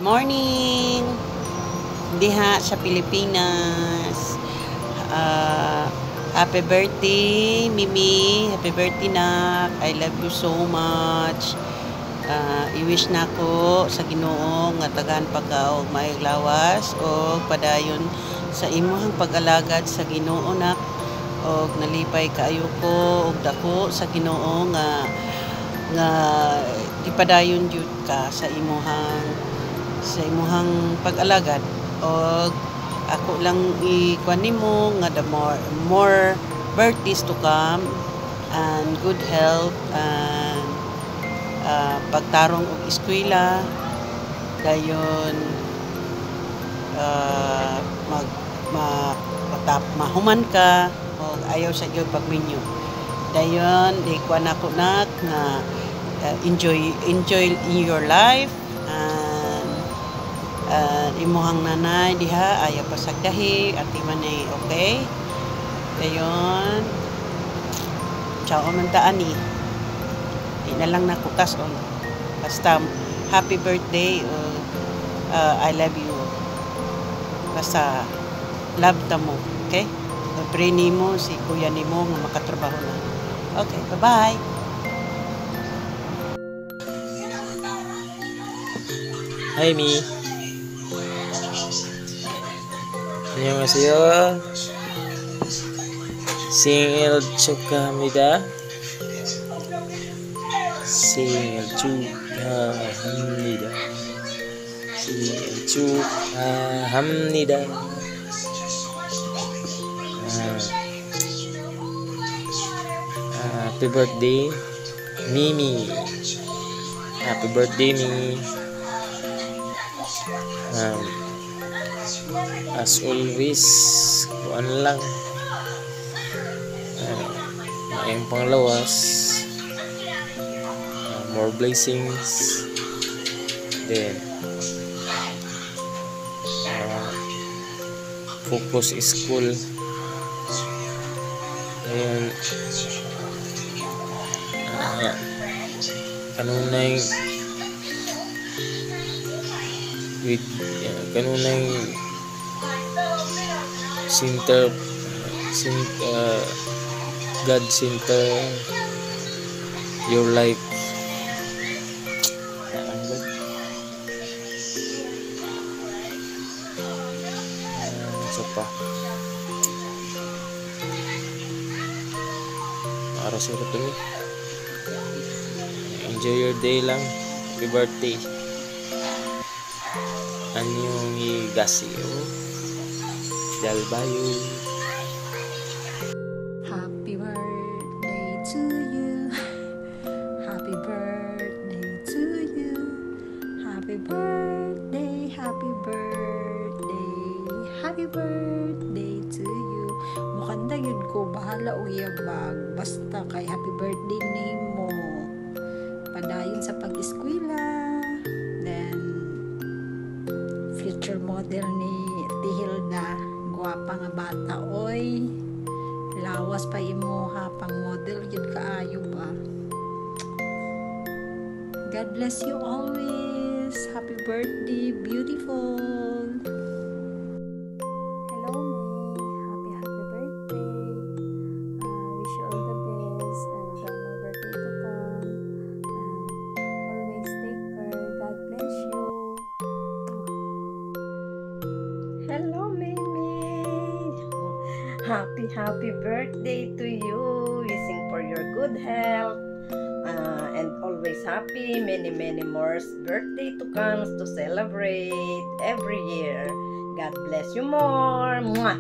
Morning! Diha sa Pilipinas. Happy birthday, Mimi. Happy birthday, nak. I love you so much. I-wish na ko sa Ginoo nga tagaan pagka og maayong lawas o padayon sa imong pag-alagad sa Ginoo, nak. Og nalipay kaayo ko og dako sa Ginoo nga ipadayon jud ka sa imuhang pag-alagad. Og ako lang ikuan nimo nga the more birthdays to come and good health and pagtarong og eskwela dayon mahuman ka o ayaw sa iyo pagminyo dayon di kuan ako nak nga enjoy in your life and imuhang nanay diha ayaw pasagdahi ati manay okay dayon ciao man ta ani di na lang nakutas on basta happy birthday I love you basta love ta mo okay pray nimo si kuya nimo nga makatrabaho na okay bye bye. Hi Mi. 안녕하세요. 생일 축하합니다. 생일 축하합니다. 생일 축하합니다. Happy birthday, Mimi. Happy birthday, Mimi. As always, kuan lang maayong panglawas, more blessings, then focus school, and kanunay with kanunay God center your life. So pa para sa ito enjoy your day lang. Happy birthday anyong igasio dalbayo. Happy birthday to you. Happy birthday to you. Happy birthday, happy birthday. Happy birthday to you. Mukanda yun ko bahala o yabag. Basta kay happy birthday nimo. Padayon sa pag-eskwela. Then future model ni Tihilda. Guwapa nga bata oy. Lawas pa imo ha pang model yun kaayo ba. God bless you always. Happy birthday, beautiful. Hello me. Happy birthday. Wish you all the best and more birthday to come. And always take care. God bless you. Hello Mimi. Happy birthday to you. Wishing for your good health and always happy. Many more birthday to come to celebrate every year. God bless you more. Mwah.